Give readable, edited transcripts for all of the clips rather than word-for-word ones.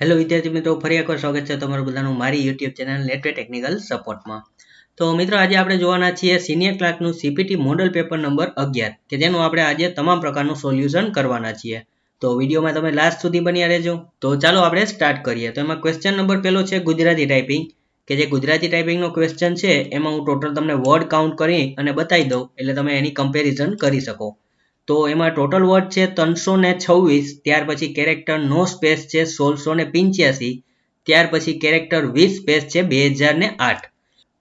Hello વિદ્યાર્થી મિત્રો, ફરી એકવાર સ્વાગત છે તમારું બધાનું મારી યુટ્યુબ ચેનલ નેટવે ટેકનિકલ સપોર્ટમાં. તો મિત્રો, આજે આપણે જોવાના છીએ સિનિયર ક્લાર્કનું સીપીટી મોડલ પેપર નંબર 11 કે જેનું આપણે આજે તમામ પ્રકારનું સોલ્યુશન કરવાના છીએ. તો વિડીયોમાં તમે લાસ્ટ સુધી બન્યા રહેજો. તો ચાલો આપણે સ્ટાર્ટ કરીએ. તો એમાં ક્વેશ્ચન નંબર પહેલો છે ગુજરાતી ટાઈપિંગ, કે જે ગુજરાતી ટાઈપિંગનો ક્વેશ્ચન છે એમાં હું ટોટલ તમને વર્ડ કાઉન્ટ કરી અને બતાવી દઉં એટલે તમે એની કમ્પેરિઝન કરી શકો. તો એમાં ટોટલ વર્ડ છે 326, ત્યાર પછી કેરેક્ટર નો સ્પેસ છે 1685, ત્યાર પછી કેરેક્ટર વિથ સ્પેસ છે 2008.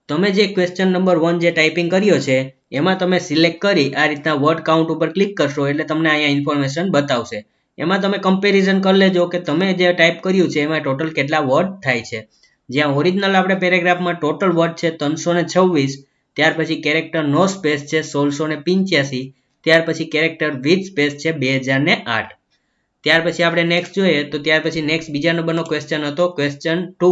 તમે જે ક્વેશ્ચન નંબર 1 જે ટાઈપિંગ કર્યો છે એમાં તમે સિલેક્ટ કરી આ રીતના વર્ડ કાઉન્ટ ઉપર ક્લિક કરશો એટલે તમને અહીંયા ઇન્ફોર્મેશન બતાવશે. એમાં તમે કમ્પેરિઝન કરી લેજો કે તમે જે ટાઈપ કર્યું છે એમાં ટોટલ કેટલા વર્ડ થાય છે. જ્યાં ઓરિજિનલ આપણે પેરેગ્રાફમાં ટોટલ વર્ડ છે 326, ત્યાર પછી કેરેક્ટર નો સ્પેસ છે 1685, ત્યાર પછી કેરેક્ટર વિથ સ્પેસ છે 2008. ત્યાર પછી આપણે નેક્સ્ટ જોઈએ તો ત્યાર પછી નેક્સ્ટ બીજા નંબરનો ક્વેશ્ચન હતો ક્વેશ્ચન 2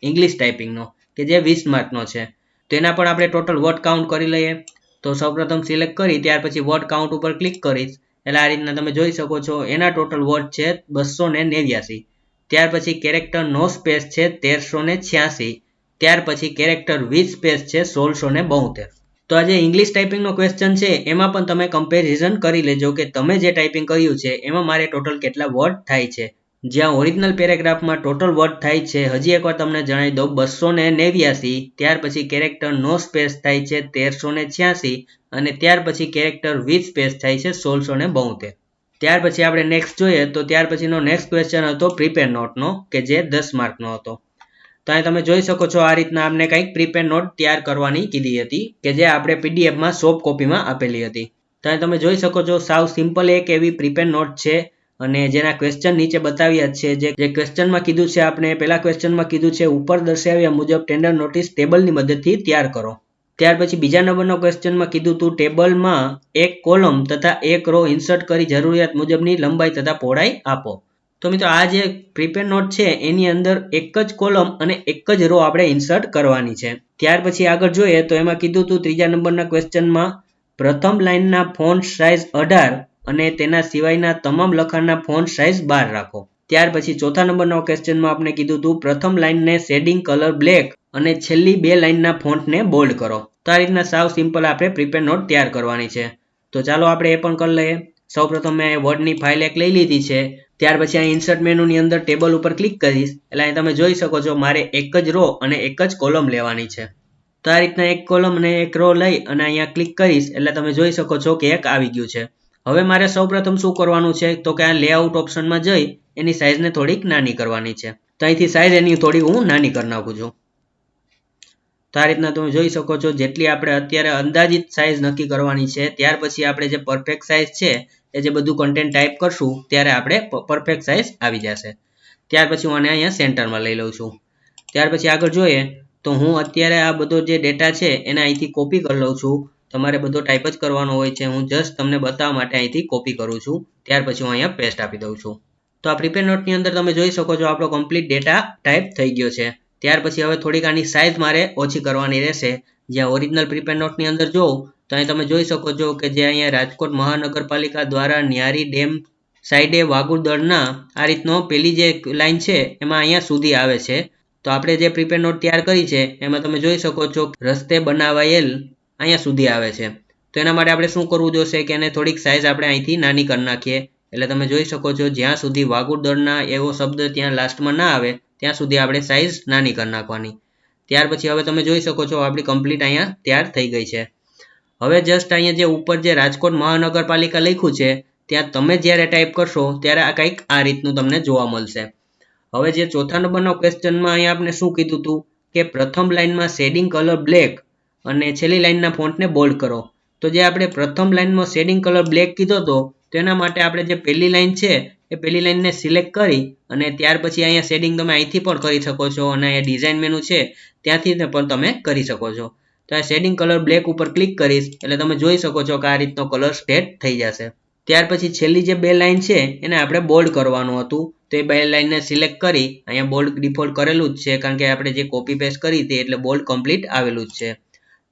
ઇંગ્લિશ ટાઈપિંગનો, કે જે 20 માર્કનો છે. તો એના પણ આપણે ટોટલ વર્ડ કાઉન્ટ કરી લઈએ. તો સૌપ્રથમ સિલેક્ટ કરી ત્યાર પછી વર્ડ કાઉન્ટ ઉપર ક્લિક કરીશ એટલે આ રીતના તમે જોઈ શકો છો એના ટોટલ વર્ડ છે 289. ત્યાર પછી કેરેક્ટર નો સ્પેસ છે 1386, ત્યાર પછી કેરેક્ટર વિથ સ્પેસ છે 1672. તો આ જે ઇંગ્લિશ ટાઈપિંગનો ક્વેશ્ચન છે એમાં પણ તમે કમ્પેરિઝન કરી લેજો કે તમે જે ટાઈપિંગ કર્યું છે એમાં મારે ટોટલ કેટલા વર્ડ થાય છે. જ્યાં ઓરિજિનલ પેરેગ્રાફમાં ટોટલ વર્ડ થાય છે, હજી એકવાર તમને જણાવી દઉં, 289, ત્યાર પછી કેરેક્ટર નો સ્પેસ થાય છે 1386 અને ત્યાર પછી કેરેક્ટર વિથ સ્પેસ થાય છે 1672. ત્યાર પછી આપણે નેક્સ્ટ જોઈએ તો ત્યાર પછીનો નેક્સ્ટ ક્વેશ્ચન હતો પ્રિપેર નોટનો, કે જે 10 માર્કનો હતો. તો અહીં તમે જોઈ શકો છો આ રીતના આપણે કંઈક પ્રિપેર નોટ તૈયાર કરવાની કીધી હતી, કે જે આપણે પીડીએફમાં સોફ્ટ કોપીમાં આપેલી હતી. તો અહીં તમે જોઈ શકો છો સાવ સિમ્પલ એક એવી પ્રિપેર નોટ છે અને જેના ક્વેશ્ચન નીચે બતાવ્યા છે. જે ક્વેશ્ચનમાં કીધું છે, આપણે પહેલા ક્વેશ્ચનમાં કીધું છે ઉપર દર્શાવ્યા મુજબ ટેન્ડર નોટિસ ટેબલની મદદથી તૈયાર કરો. ત્યાર પછી બીજા નંબરનો ક્વેશ્ચનમાં કીધું હતું ટેબલમાં એક કોલમ તથા એક રો ઇન્સર્ટ કરી જરૂરિયાત મુજબની લંબાઈ તથા પહોળાઈ આપો. તો મિત્રો, આ જે પ્રિપેર નોટ છે એની અંદર એક જ કોલમ અને એક જ રો આપણે ઇન્સર્ટ કરવાની છે. ત્યાર પછી આગળ જોઈએ તો એમાં કીધું હતું ત્રીજા નંબરના ક્વેશ્ચનમાં પ્રથમ લાઇનના ફોન્ટ સાઇઝ 18 અને તેના સિવાયના તમામ લખાણના ફોન્ટ સાઇઝ 12 રાખો. ત્યાર પછી ચોથા નંબરના ક્વેશ્ચનમાં આપણે કીધું હતું પ્રથમ લાઇનને શેડિંગ કલર બ્લેક અને છેલ્લી બે લાઇનના ફોન્ટને બોલ્ડ કરો. તો આ રીતના સાવ સિમ્પલ આપણે પ્રિપેર નોટ તૈયાર કરવાની છે. તો ચાલો આપણે એ પણ કરી લઈએ. સૌપ્રથમ મેં વર્ડની ફાઇલ એક લઈ લીધી છે. ત્યાર પછી આ ઇન્સર્ટ મેનુની અંદર ટેબલ ઉપર ક્લિક કરીશ એટલે અહીં તમે જોઈ શકો છો મારે એક જ રો અને એક જ કોલમ લેવાની છે. તો આ રીતના એક કોલમ અને એક રો લઈ અને અહીંયા ક્લિક કરીશ એટલે તમે જોઈ શકો છો કે એક આવી ગયું છે. હવે મારે સૌપ્રથમ શું કરવાનું છે તો કે આ લેઆઉટ ઓપ્શનમાં જઈ એની સાઇઝને થોડીક નાની કરવાની છે. તો અહીંથી સાઇઝ એની થોડી હું નાની કરી નાખું છું. તો આ રીતના તમે જોઈ શકો છો જેટલી આપણે અત્યારે અંદાજિત સાઇઝ નક્કી કરવાની છે. ત્યાર પછી આપણે જે પરફેક્ટ સાઇઝ છે એ જે બધું કન્ટેન્ટ ટાઈપ કરશું ત્યારે આપણે પરફેક્ટ સાઇઝ આવી જશે. ત્યાર પછી હું આને અહીંયા સેન્ટરમાં લઈ લઉં છું. ત્યાર પછી આગળ જોઈએ તો હું અત્યારે આ બધો જે ડેટા છે એને અહીંથી કોપી કરી લઉં છું. તમારે બધો ટાઈપ જ કરવાનો હોય છે, હું જસ્ટ તમને બતાવવા માટે અહીંથી કોપી કરું છું. ત્યાર પછી હું અહીંયા પેસ્ટ આપી દઉં છું. તો આ પ્રિપેર નોટની અંદર તમે જોઈ શકો છો આપણો કમ્પ્લીટ ડેટા ટાઈપ થઈ ગયો છે. ત્યાર પછી હવે થોડીક આની સાઇઝ મારે ઓછી કરવાની રહેશે. જ્યાં ઓરિજિનલ પ્રિપેર નોટની અંદર જોઉં તો અહીં તમે જોઈ શકો છો કે જે અહીંયા રાજકોટ મહાનગરપાલિકા દ્વારા ન્યારી ડેમ સાઈડે વાગુદળના આ રીતનો પેલી જે લાઈન છે એમાં અહીંયા સુધી આવે છે. તો આપણે જે પ્રિપેર નોટ તૈયાર કરી છે એમાં તમે જોઈ શકો છો રસ્તે બનાવાયેલ અહીંયા સુધી આવે છે. તો એના માટે આપણે શું કરવું જોશે કે એને થોડીક સાઇઝ આપણે અહીંથી નાની કરી નાખીએ. એટલે તમે જોઈ શકો છો જ્યાં સુધી વાગુદળના એવો શબ્દ ત્યાં લાસ્ટમાં ના આવે ત્યાં સુધી આપણે સાઇઝ નાની કરી નાખવાની. ત્યાર પછી હવે તમે જોઈ શકો છો આપણી કમ્પ્લીટ અહીંયા તૈયાર થઈ ગઈ છે. હવે જસ્ટ અહીંયા જે ઉપર જે રાજકોટ મહાનગરપાલિકા લખ્યું છે ત્યાં તમે જ્યારે ટાઈપ કરશો ત્યારે આ કંઈક આ રીતનું તમને જોવા મળશે. હવે જે ચોથા નંબરના ક્વેશ્ચનમાં અહીંયા આપણે શું કીધું હતું કે પ્રથમ લાઇનમાં શેડિંગ કલર બ્લેક અને છેલ્લી લાઇનના ફોન્ટને બોલ્ડ કરો. તો જે આપણે પ્રથમ લાઇનમાં શેડિંગ કલર બ્લેક કીધો હતો તેના માટે આપણે જે પહેલી લાઇન છે એ પહેલી લાઇનને સિલેક્ટ કરી અને ત્યાર પછી અહીંયા શેડિંગ તમે અહીંથી પણ કરી શકો છો અને અહીંયા ડિઝાઇન મેનુ છે ત્યાંથી પણ તમે કરી શકો છો. તો આ શેડિંગ કલર બ્લેક ઉપર ક્લિક કરીશ એટલે તમે જોઈ શકો છો કે આ રીતનો કલર સેટ થઈ જશે. ત્યાર પછી છેલ્લી જે બે લાઇન છે એને આપણે બોલ્ડ કરવાનું હતું. તો એ બે લાઇનને સિલેક્ટ કરી અહીંયા બોલ્ડ ડિફોલ્ટ કરેલું જ છે કારણ કે આપણે જે કોપી પેસ્ટ કરી હતી એટલે બોલ્ડ કમ્પ્લીટ આવેલું જ છે.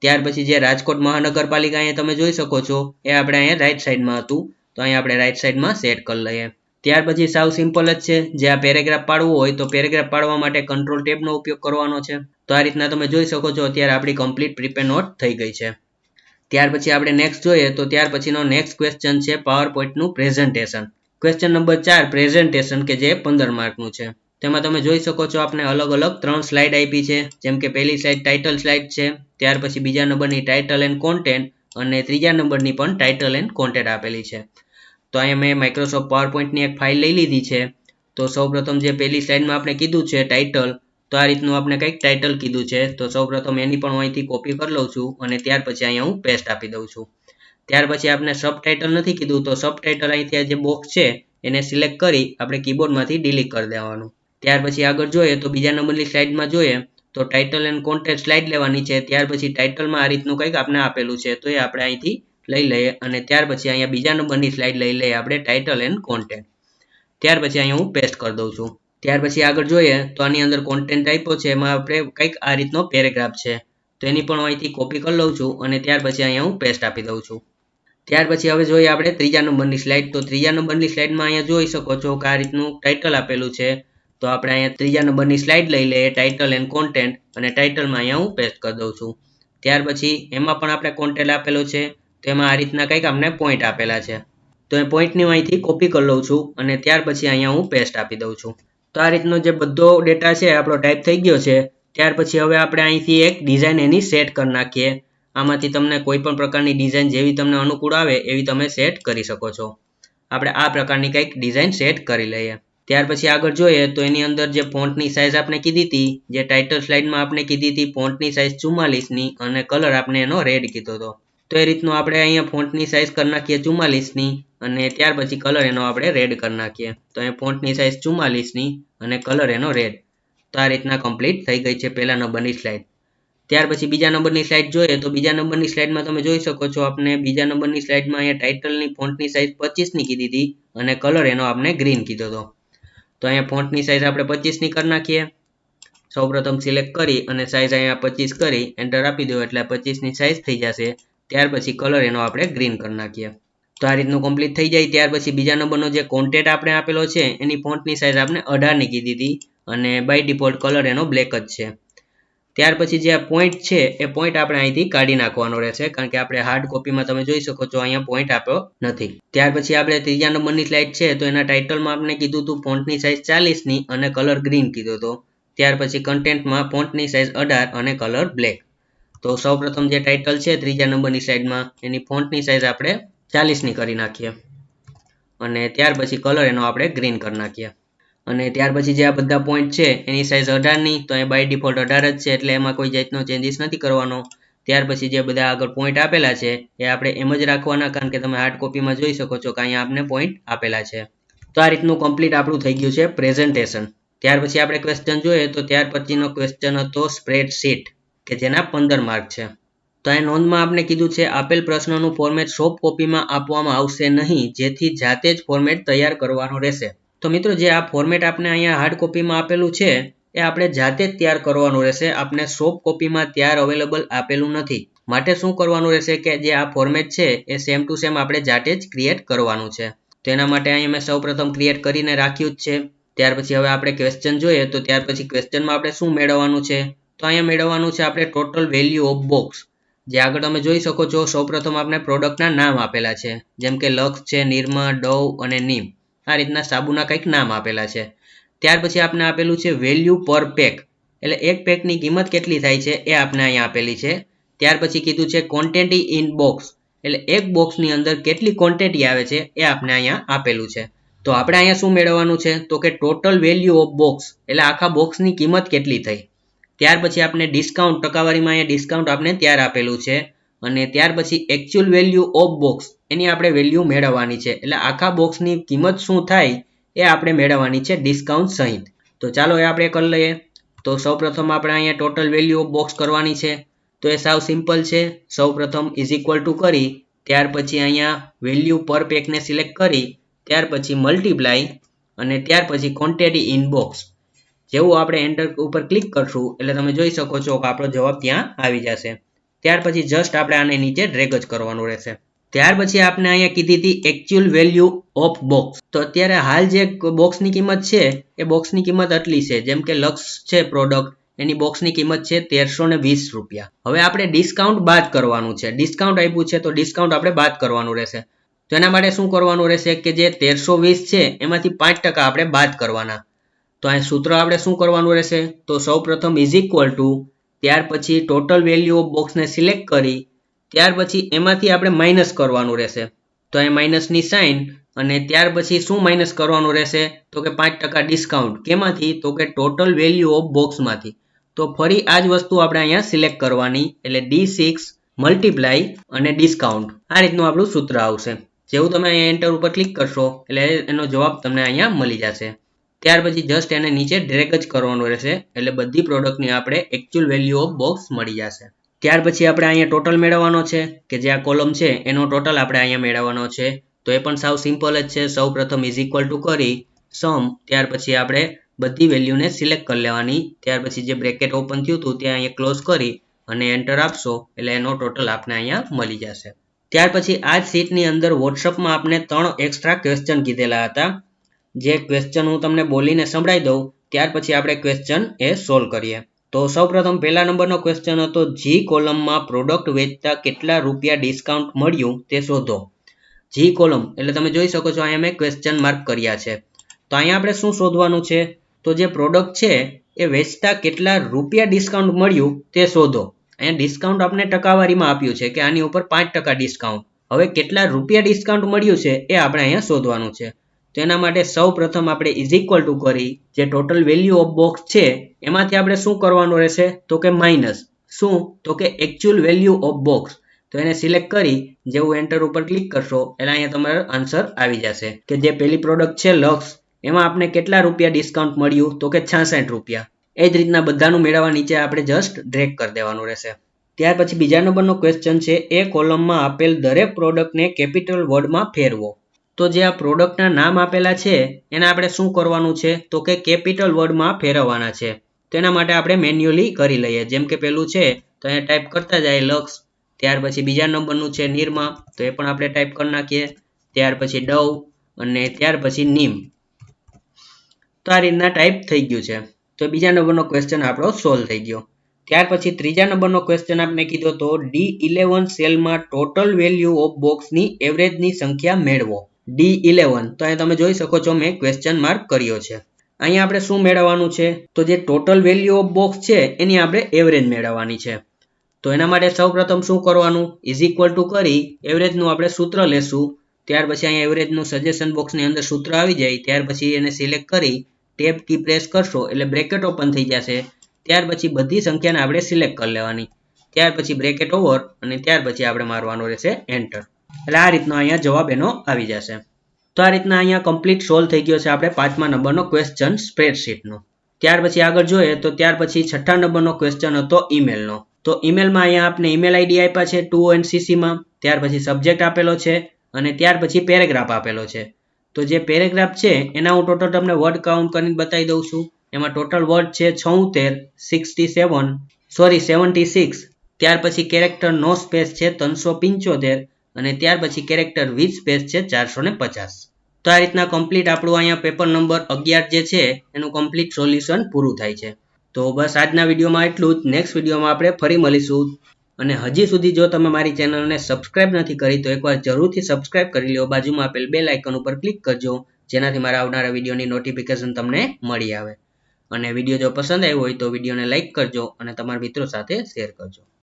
ત્યાર પછી જે રાજકોટ મહાનગરપાલિકા અહીંયા તમે જોઈ શકો છો એ આપણે અહીંયા રાઈટ સાઈડમાં હતું તો અહીંયા આપણે રાઈટ સાઈડમાં સેટ કરી લઈએ. ત્યાર પછી સાવ સિમ્પલ જ છે, જે આ પેરેગ્રાફ પાડવું હોય તો પેરેગ્રાફ પાડવા માટે કંટ્રોલ ટેબનો ઉપયોગ કરવાનો છે. તો આ રીતના તમે જોઈ શકો છો અત્યારે આપણી કમ્પ્લીટ પ્રિપેર નોટ થઈ ગઈ છે. ત્યાર પછી આપણે નેક્સ્ટ જોઈએ તો ત્યાર પછીનો નેક્સ્ટ ક્વેશ્ચન છે પાવર પોઈન્ટનું પ્રેઝન્ટેશન. ક્વેશ્ચન નંબર 4 પ્રેઝન્ટેશન કે જે 15 માર્કનું છે. તેમાં તમે જોઈ શકો છો આપણે અલગ અલગ 3 સ્લાઇડ આપી છે, જેમ કે પહેલી સ્લાઇડ ટાઇટલ સ્લાઇડ છે, ત્યાર પછી બીજા નંબરની ટાઇટલ એન્ડ કોન્ટેન્ટ અને ત્રીજા નંબરની પણ ટાઇટલ એન્ડ કોન્ટેન્ટ આપેલી છે. તો અહીંયા મેં માઇક્રોસોફ્ટ પાવર પોઈન્ટની એક ફાઇલ લઈ લીધી છે. તો સૌપ્રથમ જે પહેલી સ્લાઇડમાં આપણે કીધું છે ટાઇટલ, તો આ રીતનું આપણે કંઈક ટાઇટલ કીધું છે. તો સૌપ્રથમ એની પણ હું અહીંથી કોપી કરી લઉં છું અને ત્યાર પછી અહીંયા હું પેસ્ટ આપી દઉં છું. ત્યાર પછી આપણે સબ ટાઇટલ નથી કીધું, તો સબ ટાઇટલ અહીંથી આ જે બોક્સ છે એને સિલેક્ટ કરી આપણે કીબોર્ડમાંથી ડિલીટ કરી દેવાનું. ત્યાર પછી આગળ જોઈએ તો બીજા નંબરની સ્લાઇડમાં જોઈએ તો ટાઇટલ એન્ડ કોન્ટેન્ટ સ્લાઇડ લેવાની છે. ત્યાર પછી ટાઇટલમાં આ રીતનું કંઈક આપણે આપેલું છે, તો એ આપણે અહીંથી લઈ લઈએ અને ત્યાર પછી અહીંયા બીજા નંબરની સ્લાઇડ લઈ લઈએ આપણે ટાઇટલ એન્ડ કોન્ટેન્ટ. ત્યાર પછી અહીંયા હું પેસ્ટ કરી દઉં છું. ત્યાર પછી આગળ જોઈએ તો આની અંદર કોન્ટેન્ટ આપ્યો છે, એમાં આપણે કંઈક આ રીતનો પેરેગ્રાફ છે, તો એની પણ હું અહીંથી કોપી કરી લઉં છું અને ત્યાર પછી અહીંયા હું પેસ્ટ આપી દઉં છું. ત્યાર પછી હવે જોઈએ આપણે ત્રીજા નંબરની સ્લાઇડ. તો ત્રીજા નંબરની સ્લાઇડમાં અહીંયા જોઈ શકો છો કે આ રીતનું ટાઇટલ આપેલું છે. તો આપણે અહીંયા ત્રીજા નંબરની સ્લાઇડ લઈ લઈએ ટાઇટલ એન્ડ કોન્ટેન્ટ અને ટાઇટલમાં અહીંયા હું પેસ્ટ કરી દઉં છું. ત્યાર પછી એમાં પણ આપણે કોન્ટેન્ટ આપેલો છે, તો એમાં આ રીતના કંઈક આપણે પોઈન્ટ આપેલા છે. તો એ પોઈન્ટની હું અહીંથી કોપી કરી લઉં છું અને ત્યાર પછી અહીંયા હું પેસ્ટ આપી દઉં છું. તો આ રીતનો જે બધો ડેટા છે આપણો ટાઈપ થઈ ગયો છે. ત્યાર પછી હવે આપણે અહીંથી એક ડિઝાઇન એની સેટ કરી નાખીએ. આમાંથી તમને કોઈ પણ પ્રકારની ડિઝાઇન જેવી તમને અનુકૂળ આવે એવી તમે સેટ કરી શકો છો. આપણે આ પ્રકારની કંઈક ડિઝાઇન સેટ કરી લઈએ. ત્યાર પછી આગળ જોઈએ તો એની અંદર જે ફોન્ટની સાઇઝ આપણે કીધી હતી, જે ટાઇટલ સ્લાઇડમાં આપણે કીધી હતી ફોન્ટની સાઇઝ 44ની અને કલર આપણે એનો રેડ કીધો હતો. તો એ રીતનું આપણે અહીંયા ફોન્ટની સાઇઝ કરી નાખીએ 44ની અને ત્યાર પછી કલર એનો આપણે રેડ કરી નાખીએ. તો અહીંયા ફોન્ટની સાઇઝ 44ની અને કલર એનો રેડ. તો આ રીતના કમ્પ્લીટ થઈ ગઈ છે પહેલા નંબરની સ્લાઇડ. ત્યાર પછી બીજા નંબરની સ્લાઇડ જોઈએ તો બીજા નંબરની સ્લાઇડમાં તમે જોઈ શકો છો આપણે બીજા નંબરની સ્લાઇડમાં અહીંયા ટાઇટલની ફોન્ટની સાઇઝ 25ની કીધી હતી અને કલર એનો આપણે ગ્રીન કીધો હતો. તો અહીંયા ફોન્ટની સાઇઝ આપણે 25ની કરી નાખીએ. સૌપ્રથમ સિલેક્ટ કરી અને સાઇઝ અહીંયા 25 કરી એન્ટર આપી દો એટલે 25ની સાઇઝ થઈ જશે. ત્યાર પછી કલર એનો આપણે ગ્રીન કરી નાખીએ. તો આ રીતનું કમ્પ્લીટ થઈ જાય. ત્યાર પછી બીજા નંબરનો જે કોન્ટેન્ટ આપણે આપેલો છે એની ફોન્ટની સાઇઝ આપણે 18ની કીધી હતી અને બાય ડિફોલ્ટ કલર એનો બ્લેક જ છે. ત્યાર પછી જે પોઈન્ટ છે એ પોઈન્ટ આપણે અહીંથી કાઢી નાખવાનો રહેશે, કારણ કે આપણે હાર્ડ કોપીમાં તમે જોઈ શકો છો અહીંયા પોઈન્ટ આપ્યો નથી. ત્યાર પછી આપણે ત્રીજા નંબરની સ્લાઇડ છે તો એના ટાઇટલમાં આપણે કીધું હતું ફોન્ટની સાઇઝ 40ની અને કલર ગ્રીન કીધો હતો. ત્યાર પછી કન્ટેન્ટમાં ફોન્ટની સાઇઝ 18 અને કલર બ્લેક. તો સૌપ્રથમ જે ટાઇટલ છે ત્રીજા નંબરની સાઇડમાં એની ફોન્ટની સાઇઝ આપણે 40ની કરી નાખીએ અને ત્યાર પછી કલર એનો આપણે ગ્રીન કરી નાખીએ. અને ત્યાર પછી જે આ બધા પોઈન્ટ છે એની સાઇઝ 18ની, તો એ બાય ડિફોલ્ટ 18 જ છે એટલે એમાં કોઈ જાતનો ચેન્જીસ નથી કરવાનો. ત્યાર પછી જે બધા આગળ પોઈન્ટ આપેલા છે એ આપણે એમ જ રાખવાના, કારણ કે તમે હાર્ડ કોપીમાં જોઈ શકો છો કે અહીંયા આપણે પોઈન્ટ આપેલા છે. તો આ રીતનું કમ્પ્લીટ આપણું થઈ ગયું છે પ્રેઝન્ટેશન. ત્યાર પછી આપણે ક્વેશ્ચન જોઈએ તો ત્યાર પછીનો ક્વેશ્ચન હતો સ્પ્રેડશીટ કે જેના 15 માર્ક છે. તો આ નોંધમાં આપણે કીધું છે આપેલ પ્રશ્નનું ફોર્મેટ સોફ્ટ કોપીમાં આપવામાં આવશે નહીં, જેથી જાતે જ ફોર્મેટ તૈયાર કરવાનો રહેશે. તો મિત્રો જે આ ફોર્મેટ આપણે અહીંયા હાર્ડ કોપીમાં આપેલું છે એ આપણે જાતે જ તૈયાર કરવાનું રહેશે. આપણે સોફ્ટ કોપીમાં તૈયાર અવેલેબલ આપેલું નથી. માટે શું કરવાનું રહેશે કે જે આ ફોર્મેટ છે એ સેમ ટુ સેમ આપણે જાતે જ ક્રિએટ કરવાનું છે. તો એના માટે અહીંયા મેં સૌપ્રથમ ક્રિએટ કરીને રાખ્યું જ છે. ત્યાર પછી હવે આપણે ક્વેશ્ચન જોઈએ તો ત્યાર પછી ક્વેશ્ચનમાં આપણે શું મેળવવાનું છે, તો અહીંયા મેળવવાનું છે આપણે ટોટલ વેલ્યુ ઓફ બોક્સ. જે આગળ તમે જોઈ શકો છો સૌપ્રથમ આપણે પ્રોડક્ટના નામ આપેલા છે, જેમ કે લક્સ છે, નિરમા, ડવ અને નીમ. આ રીતના સાબુના કંઈક નામ આપેલા છે. ત્યાર પછી આપણે આપેલું છે વેલ્યુ પર પેક, એટલે એક પેકની કિંમત કેટલી થાય છે એ આપણે અહીંયા આપેલી છે. ત્યાર પછી કીધું છે ક્વોન્ટિટી ઇન બોક્સ, એટલે એક બોક્સની અંદર કેટલી ક્વોન્ટિટી આવે છે એ આપણે અહીંયા આપેલું છે. તો આપણે અહીંયા શું મેળવવાનું છે તો કે ટોટલ વેલ્યુ ઓફ બોક્સ, એટલે આખા બોક્સની કિંમત કેટલી થઈ. ત્યાર પછી આપણે ડિસ્કાઉન્ટ, ટકાવારીમાં અહીંયા ડિસ્કાઉન્ટ આપણે ત્યાર આપેલું છે અને ત્યાર પછી એકચ્યુઅલ વેલ્યુ ઓફ બોક્સ એની આપણે વેલ્યુ મેળવવાની છે, એટલે આખા બોક્સની કિંમત શું થાય એ આપણે મેળવવાની છે ડિસ્કાઉન્ટ સહિત. તો ચાલો એ આપણે કરી લઈએ. તો સૌપ્રથમ આપણે અહીંયા ટોટલ વેલ્યુ ઓફ બોક્સ કરવાની છે. તો એ સાવ સિમ્પલ છે. સૌપ્રથમ ઇઝ ઇક્વલ ટુ કરી ત્યાર પછી અહીંયા વેલ્યુ પર પેકને સિલેક્ટ કરી ત્યાર પછી મલ્ટીપ્લાય અને ત્યાર પછી ક્વોન્ટિટી ઇન બોક્સ. જેવું આપણે એન્ટર ઉપર ક્લિક કરશું એટલે તમે જોઈ શકો છો કે આપણો જવાબ ત્યાં આવી જશે. ત્યાર પછી જસ્ટ આપણે આને નીચે ડ્રેગ જ કરવાનું રહેશે. ત્યાર પછી આપણે અહીંયા કીધી હતી એકચ્યુઅલ વેલ્યુ ઓફ બોક્સ. તો અત્યારે હાલ જે બોક્સની કિંમત છે એ બોક્સની કિંમત આટલી છે. જેમ કે લક્ષ છે પ્રોડક્ટ, એની બોક્સની કિંમત છે 1320 રૂપિયા. હવે આપણે ડિસ્કાઉન્ટ બાદ કરવાનું છે. ડિસ્કાઉન્ટ આપ્યું છે તો ડિસ્કાઉન્ટ આપણે બાદ કરવાનું રહેશે. તો એના માટે શું કરવાનું રહેશે કે જે 1320 છે એમાંથી 5% આપણે બાદ કરવાના. તો અહીં સૂત્ર આપણે શું કરવાનું રહેશે, તો સૌપ્રથમ ઇઝ ઇક્વલ ટુ, ત્યાર પછી ટોટલ વેલ્યુ ઓફ બોક્સને સિલેક્ટ કરી, ત્યાર પછી એમાંથી આપણે માઇનસ કરવાનું રહેશે. તો અહીં માઇનસની સાઇન, અને ત્યાર પછી શું માઇનસ કરવાનું રહેશે, તો કે 5% ડિસ્કાઉન્ટ. કેમાંથી, તો કે ટોટલ વેલ્યુ ઓફ બોક્સમાંથી. તો ફરી આ જ વસ્તુ આપણે અહીંયા સિલેક્ટ કરવાની, એટલે D6 મલ્ટીપ્લાય અને ડિસ્કાઉન્ટ. આ રીતનું આપણું સૂત્ર આવશે. જેવું તમે અહીંયા એન્ટર ઉપર ક્લિક કરશો એટલે એનો જવાબ તમને અહીંયા મળી જશે. ત્યાર પછી જસ્ટ એને નીચે ડ્રેગ જ કરવાનું રહેશે, એટલે બધી પ્રોડક્ટની આપણે એકચ્યુઅલ વેલ્યુ ઓફ બોક્સ મળી જશે. ત્યાર પછી આપણે અહીંયા ટોટલ મેળવવાનો છે, કે જે આ કોલમ છે એનો ટોટલ આપણે અહીંયા મેળવવાનો છે. તો એ પણ સાવ સિમ્પલ જ છે. સૌ પ્રથમ ઇઝ ઇક્વલ ટુ કરી સમ, ત્યાર પછી આપણે બધી વેલ્યુને સિલેક્ટ કરી લેવાની. ત્યાર પછી જે બ્રેકેટ ઓપન થયું હતું ત્યાં અહીંયા ક્લોઝ કરી અને એન્ટર આપશો એટલે એનો ટોટલ આપણે અહીંયા મળી જશે. ત્યાર પછી આ જ શીટની અંદર વોટ્સઅપમાં આપણે 3 એક્સ્ટ્રા ક્વેશ્ચન કીધેલા હતા. જે ક્વેશ્ચન હું તમને બોલીને સંભળાવી દઉં, ત્યાર પછી આપણે ક્વેશ્ચન એ સોલ્વ કરીએ. તો સૌપ્રથમ પહેલા નંબરનો ક્વેશ્ચન હતો, જી કોલમમાં પ્રોડક્ટ વેચતા કેટલા રૂપિયા ડિસ્કાઉન્ટ મળ્યું તે શોધો. જી કોલમ એટલે તમે જોઈ શકો છો અહીંયા મેં ક્વેશ્ચન માર્ક કર્યા છે. તો અહીંયા આપણે શું શોધવાનું છે, તો જે પ્રોડક્ટ છે એ વેચતા કેટલા રૂપિયા ડિસ્કાઉન્ટ મળ્યું તે શોધો. અહીંયા ડિસ્કાઉન્ટ આપણે ટકાવારીમાં આપ્યું છે કે આની ઉપર 5% ડિસ્કાઉન્ટ. હવે કેટલા રૂપિયા ડિસ્કાઉન્ટ મળ્યું છે એ આપણે અહીંયા શોધવાનું છે. તો એના માટે સૌ પ્રથમ આપણે ઇઝ ઇક્વલ ટુ કરી, જે ટોટલ વેલ્યુ ઓફ બોક્સ છે એમાંથી આપણે શું કરવાનું રહેશે, તો કે માઇનસ. શું, તો કે એકચ્યુઅલ વેલ્યુ ઓફ બોક્સ. તો એને સિલેક્ટ કરી જેવું એન્ટર ઉપર ક્લિક કરશો એટલે અહીંયા તમારો આન્સર આવી જશે, કે જે પેલી પ્રોડક્ટ છે લક્ષ, એમાં આપણે કેટલા રૂપિયા ડિસ્કાઉન્ટ મળ્યું, તો કે 66 રૂપિયા. એ જ રીતના બધાનું મેળવવા નીચે આપણે જસ્ટ ડ્રેગ કરી દેવાનું રહેશે. ત્યાર પછી બીજા નંબરનો ક્વેશ્ચન છે, એ કોલમમાં આપેલ દરેક પ્રોડક્ટને કેપિટલ વર્ડમાં ફેરવો. તો જે આ પ્રોડક્ટના નામ આપેલા છે એને આપણે શું કરવાનું છે, તો કે કેપિટલ વર્ડમાં ફેરવવાના છે. તો એના માટે આપણે મેન્યુઅલી કરી લઈએ. જેમ કે પેલું છે તો અહીંયા ટાઈપ કરતા જાય લક્ષ, ત્યાર પછી બીજા નંબરનું છે નિરમા, તો એ પણ આપણે ટાઈપ કરી નાખીએ. ત્યાર પછી ડવ, અને ત્યાર પછી નીમ. તો આ રીતના ટાઈપ થઈ ગયું છે. તો બીજા નંબરનો ક્વેશ્ચન આપણો સોલ્વ થઈ ગયો. ત્યાર પછી ત્રીજા નંબરનો ક્વેશ્ચન આપણે કીધો તો D11 સેલમાં ટોટલ વેલ્યુ ઓફ બોક્સની એવરેજની સંખ્યા મેળવો. D11, તો અહીં તમે જોઈ શકો છો મેં ક્વેશ્ચન માર્ક કર્યો છે. અહીંયા આપણે શું મેળવવાનું છે, તો જે ટોટલ વેલ્યુ ઓફ બોક્સ છે એની આપણે એવરેજ મેળવવાની છે. તો એના માટે સૌપ્રથમ શું કરવાનું, ઇઝ ઇક્વલ ટુ કરી એવરેજનું આપણે સૂત્ર લેશું. ત્યાર પછી અહીંયા એવરેજનું સજેશન બોક્સની અંદર સૂત્ર આવી જાય, ત્યાર પછી એને સિલેક્ટ કરી ટેબ કી પ્રેસ કરશો એટલે બ્રેકેટ ઓપન થઈ જશે. ત્યાર પછી બધી સંખ્યાને આપણે સિલેક્ટ કરી લેવાની. ત્યાર પછી બ્રેકેટ ઓવર, અને ત્યાર પછી આપણે મારવાનું રહેશે એન્ટર. એટલે આ રીતનો અહીંયા જવાબ એનો આવી જશે. તો આ રીતના અહીંયા કમ્પ્લીટ સોલ્વ થઈ ગયો છે આપણે 5મા નંબરનો ક્વેશ્ચન સ્પ્રેડશીટનો. ત્યાર પછી આગળ જોઈએ તો ત્યાર પછી 6ઠ્ઠા નંબરનો ક્વેશ્ચન હતો ઈમેલનો. તો ઈમેલમાં અહીંયા આપણે ઈમેલ આઈડી આપ્યા છે 2NCCમાં, ત્યાર પછી સબ્જેક્ટ આપેલો છે, અને ત્યાર પછી પેરેગ્રાફ આપેલો છે. તો જે પેરેગ્રાફ છે એના હું ટોટલ તમને વર્ડ કાઉન્ટ કરીને બતાવી દઉં છું. એમાં ટોટલ વર્ડ છે 76, ત્યાર પછી કેરેક્ટર નો સ્પેસ છે 375, અને ત્યાર પછી કેરેક્ટર વિથ સ્પેસ છે 450. તો આ રીતના કમ્પ્લીટ આપણું અહીંયા પેપર નંબર 11 જે છે એનું કમ્પ્લીટ સોલ્યુશન પૂરું થાય છે. તો બસ આજના વિડીયોમાં એટલું જ. નેક્સ્ટ વિડીયોમાં આપણે ફરી મળીશું. અને હજી સુધી જો તમે મારી ચેનલને સબસ્ક્રાઇબ નથી કરી તો એકવાર જરૂરથી સબસ્ક્રાઇબ કરી લો. બાજુમાં આપેલ બેલ આઇકન ઉપર ક્લિક કરજો, જેનાથી મારા આવનારા વિડીયોની નોટિફિકેશન તમને મળી આવે. અને વિડીયો જો પસંદ આવ્યો હોય તો વિડીયોને લાઇક કરજો અને તમારા મિત્રો સાથે શેર કરજો.